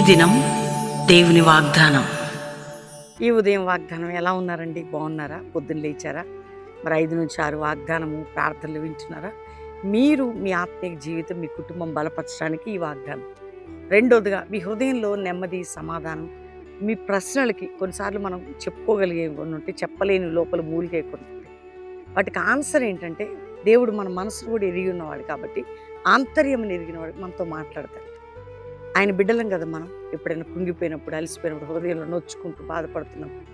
దినం దేవుని వాగ్దానం. ఈ ఉదయం వాగ్దానం ఎలా ఉన్నారండి? బాగున్నారా? పొద్దున్న లేచారా? మరి 5-6 వాగ్దానము ప్రార్థనలు వింటున్నారా? మీరు మీ ఆత్మీయ జీవితం, మీ కుటుంబం బలపరచడానికి ఈ వాగ్దానం. రెండోదిగా, మీ హృదయంలో నెమ్మది, సమాధానం, మీ ప్రశ్నలకి కొన్నిసార్లు మనం చెప్పుకోగలిగే కొన్ని ఉంటే, చెప్పలేని లోపల మూలిగే కొన్ని ఉంటాయి. వాటికి ఆన్సర్ ఏంటంటే, దేవుడు మన మనసును కూడా ఎరిగి ఉన్నవాడు కాబట్టి, ఆంతర్యం ఎరిగినవాడు మనతో మాట్లాడతాడు. ఆయన బిడ్డలం కదా మనం. ఎప్పుడైనా కుంగిపోయినప్పుడు, అలసిపోయినప్పుడు, హృదయంలో నొచ్చుకుంటూ బాధపడుతున్నప్పుడు,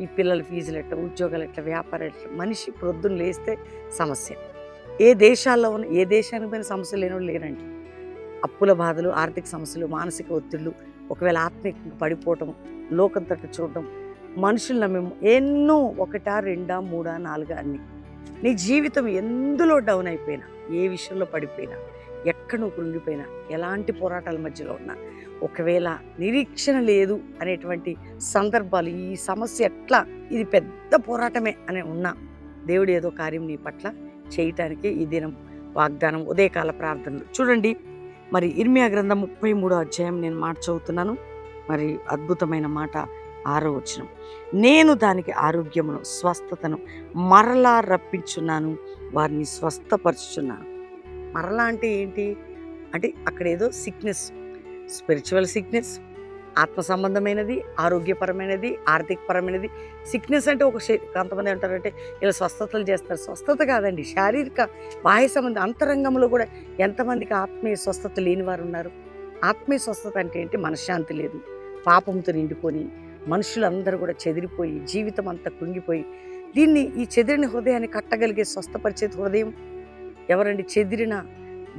ఈ పిల్లల ఫీజులు ఎట్లా, ఉద్యోగాలు ఎట్లా, వ్యాపారం ఎట్లా, మనిషి ప్రొద్దున లేస్తే సమస్య. ఏ దేశాల్లో ఉన్న, ఏ దేశానికి పోయిన సమస్యలు లేనివాడు లేరండి. అప్పుల బాధలు, ఆర్థిక సమస్యలు, మానసిక ఒత్తిళ్ళు, ఒకవేళ ఆత్మీయంగా పడిపోవటం, లోకం తట్టు చూడటం, మనుషులు నమ్మేమో ఎన్నో, 1, 2, 3, 4 అన్నీ. నీ జీవితం ఎందులో డౌన్ అయిపోయినా, ఏ విషయంలో పడిపోయినా, ఎక్కడ నువ్వు కృంగిపోయినా, ఎలాంటి పోరాటాల మధ్యలో ఉన్నా, ఒకవేళ నిరీక్షణ లేదు అనేటువంటి సందర్భాలు, ఈ సమస్య ఎట్లా, ఇది పెద్ద పోరాటమే అని ఉన్నా, దేవుడు ఏదో కార్యం నీ పట్ల చేయటానికి ఈ దినం వాగ్దానం. ఉదయకాల ప్రార్థనలు చూడండి. మరి ఇర్మియా గ్రంథం 33వ అధ్యాయం నేను మాట చదువుతున్నాను. మరి అద్భుతమైన మాట 6వ వచనం. నేను దానికి ఆరోగ్యమును, స్వస్థతను మరలా రప్పించున్నాను, వారిని స్వస్థపరుచుచున్నాను. మరలా అంటే ఏంటి అంటే, అక్కడ ఏదో సిక్నెస్, స్పిరిచువల్ సిక్నెస్, ఆత్మ సంబంధమైనది, ఆరోగ్యపరమైనది, ఆర్థికపరమైనది. సిక్నెస్ అంటే కొంతమంది అంటారంటే ఇలా స్వస్థతలు చేస్తారు. స్వస్థత కాదండి, శారీరక బాహ్య సంబంధం. అంతరంగంలో కూడా ఎంతమందికి ఆత్మీయ స్వస్థత లేని వారు ఉన్నారు? ఆత్మీయ స్వస్థత అంటే ఏంటి? మనశ్శాంతి లేదు, పాపంతో నిండుకొని మనుషులందరూ కూడా చెదిరిపోయి, జీవితం అంతా కృంగిపోయి, ఈ చెదిరిన హృదయాన్ని కట్టగలిగే, స్వస్థపరిచేది హృదయం ఎవరండి?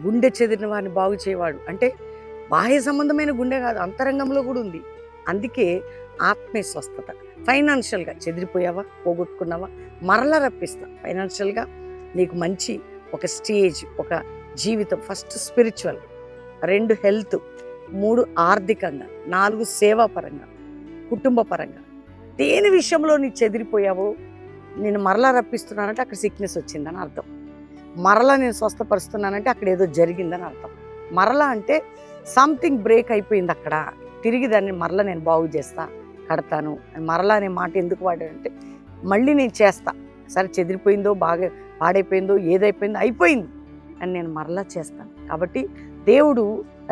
గుండె చెదిరిన వారిని బాగు చేయవాడు. అంటే బాహ్య సంబంధమైన గుండె కాదు, అంతరంగంలో కూడా ఉంది. అందుకే ఆత్మీయ స్వస్థత. ఫైనాన్షియల్గా చెదిరిపోయావా, పోగొట్టుకున్నావా, మరలా రప్పిస్తా. ఫైనాన్షియల్గా నీకు మంచి ఒక స్టేజ్, ఒక జీవితం. ఫస్ట్ స్పిరిచువల్, 2 హెల్త్, 3 ఆర్థికంగా, 4 సేవాపరంగా, కుటుంబ పరంగా. దేని విషయంలో నీ చెదిరిపోయావో నేను మరలా రప్పిస్తున్నానంటే అక్కడ సిక్నెస్ వచ్చిందని అర్థం. మరలా నేను స్వస్థపరుస్తున్నానంటే అక్కడ ఏదో జరిగిందని అర్థం. మరలా అంటే సంథింగ్ బ్రేక్ అయిపోయింది అక్కడ, తిరిగి దాన్ని మరలా నేను బాగు చేస్తా, కడతాను. మరలా అనే మాట ఎందుకు వాడానంటే, మళ్ళీ నేను చేస్తా. సరే చెదిరిపోయిందో, బాగా పాడైపోయిందో, ఏదైపోయిందో అయిపోయింది అని నేను మరలా చేస్తాను. కాబట్టి దేవుడు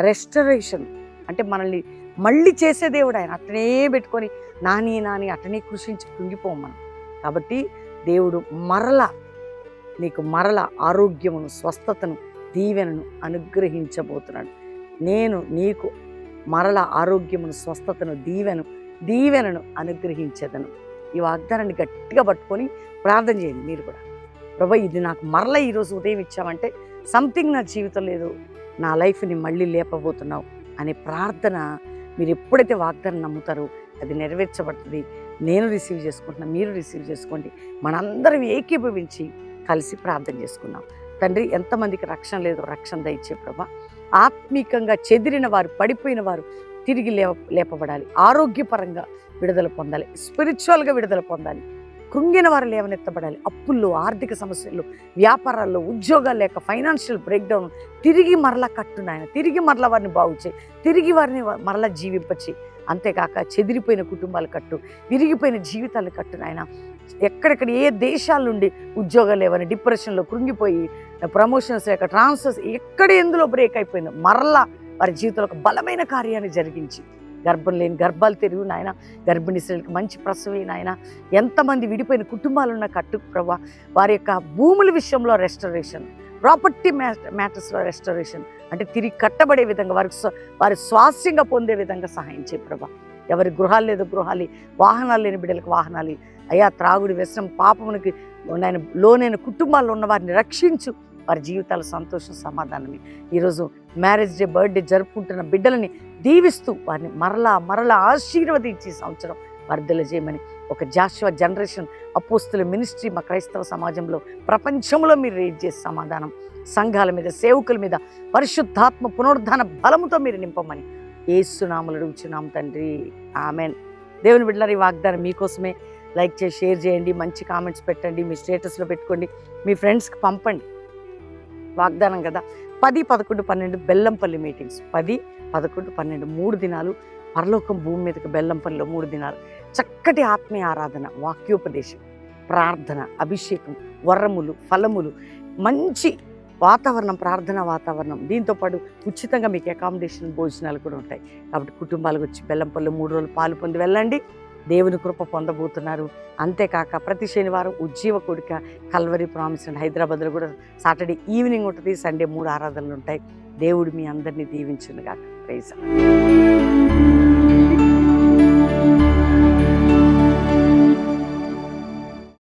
రెస్టరేషన్ అంటే మనల్ని మళ్ళీ చేసే దేవుడు. ఆయన అట్లనే పెట్టుకొని నాని అట్లనే కృషించి కృంగిపోం మనం. కాబట్టి దేవుడు నీకు మరల ఆరోగ్యమును, స్వస్థతను, దీవెనను అనుగ్రహించబోతున్నాడు. నేను నీకు మరల ఆరోగ్యమును, స్వస్థతను, దీవెనను అనుగ్రహించేదను. ఈ వాగ్దానాన్ని గట్టిగా పట్టుకొని ప్రార్థన చేయండి. మీరు కూడా, ప్రభా ఇది నాకు మరల ఈరోజు ఉదయం ఇచ్చామంటే సంథింగ్ నా జీవితం లేదు, నా లైఫ్ని మళ్ళీ లేపబోతున్నావు అనే ప్రార్థన. మీరు ఎప్పుడైతే వాగ్దానం నమ్ముతారో అది నెరవేర్చబడుతుంది. నేను రిసీవ్ చేసుకుంటున్నా, మీరు రిసీవ్ చేసుకోండి. మనందరం ఏకీభవించి కలిసి ప్రార్థన చేసుకున్నాం. తండ్రి, ఎంతమందికి రక్షణ లేదు, రక్షణ దయచే ప్రభా. ఆత్మీకంగా చెదిరిన వారు, పడిపోయిన వారు తిరిగి లేపబడాలి. ఆరోగ్యపరంగా విడుదల పొందాలి, స్పిరిచువల్గా విడుదల పొందాలి. కృంగిన వారు లేవనెత్తబడాలి. అప్పుల్లో, ఆర్థిక సమస్యలు, వ్యాపారాల్లో, ఉద్యోగాలు లేక, ఫైనాన్షియల్ బ్రేక్డౌన్, తిరిగి మరలా కట్టును ఆయన. తిరిగి మరలా వారిని బాగు చేయి, తిరిగి వారిని మరలా జీవింపచేయి. అంతేకాక చెదిరిపోయిన కుటుంబాలు కట్టు, విరిగిపోయిన జీవితాలు కట్టు నాయన. ఎక్కడెక్కడ ఏ దేశాల నుండి ఉద్యోగాలు లేవని డిప్రెషన్లో కృంగిపోయి, ప్రమోషన్స్ లేక, ట్రాన్స్ఫర్స్ ఎక్కడ ఎందులో బ్రేక్ అయిపోయిందో మరలా వారి జీవితంలో ఒక బలమైన కార్యాన్ని జరిగించి, గర్భం లేని గర్భాలు తెరువు నాయన, గర్భిణీ స్త్రీలకు మంచి ప్రసవి నాయన. ఎంతమంది విడిపోయిన కుటుంబాలున్న కట్టు ప్రభా. వారి యొక్క భూముల విషయంలో రెస్టరేషన్, ప్రాపర్టీ మ్యాటర్స్లో రెస్టరేషన్, అంటే తిరిగి కట్టబడే విధంగా, వారి స్వాస్యంగా పొందే విధంగా సహాయం చేయ ప్రభా. ఎవరి గృహాలు లేదో గృహాలు, వాహనాలు లేని బిడ్డలకు వాహనాలు, అయ్యా త్రాగుడి, వ్యసనం, పాపమునికి లోనైన కుటుంబాల్లో ఉన్న వారిని రక్షించు. వారి జీవితాల సంతోషం, సమాధానమే. ఈరోజు మ్యారేజ్ డే, బర్త్డే జరుపుకుంటున్న బిడ్డలని దీవిస్తూ వారిని మరలా ఆశీర్వదించి సంవత్సరం వర్ధల చేయమని, ఒక జాషువా జనరేషన్ అపోస్తుల మినిస్ట్రీ మా క్రైస్తవ సమాజంలో, ప్రపంచంలో మీరు రేట్ చేసే సమాధానం, సంఘాల మీద, సేవకుల మీద పరిశుద్ధాత్మ పునరుద్ధాన బలముతో మీరు నింపమని యేసు నామములో అడుగుచున్నాం తండ్రి, ఆమెన్. దేవుని బిడ్డలారా, ఈ వాగ్దానం మీకోసమే. లైక్ చేసి షేర్ చేయండి, మంచి కామెంట్స్ పెట్టండి, మీ స్టేటస్లో పెట్టుకోండి, మీ ఫ్రెండ్స్కి పంపండి. వాగ్దానం కదా. 10, 11, 12 బెల్లంపల్లి మీటింగ్స్. 10, 11, 12 3 దినాలు పరలోకం భూమి మీదకి బెల్లంపల్లిలో 3 దినాలు చక్కటి ఆత్మీయ ఆరాధన, వాక్యోపదేశం, ప్రార్థన, అభిషేకం, వరములు, ఫలములు, మంచి వాతావరణం, ప్రార్థన వాతావరణం. దీంతోపాటు ఉచితంగా మీకు అకామిడేషన్, భోజనాలు కూడా ఉంటాయి. కాబట్టి కుటుంబాలకు వచ్చి బెల్లంపల్లి 3 రోజులు పాలు పొంది వెళ్ళండి. దేవుని కృప పొందబోతున్నారు. అంతేకాక ప్రతి శనివారం ఉజ్జీవ కూడిక కల్వరి ప్రామిస్ అండ్ హైదరాబాద్లో కూడా సాటర్డే ఈవినింగ్ ఉంటుంది. సండే 3 ఆరాధనలు ఉంటాయి. దేవుడు మీ అందరినీ దీవించునుగాక. ప్రైజ్.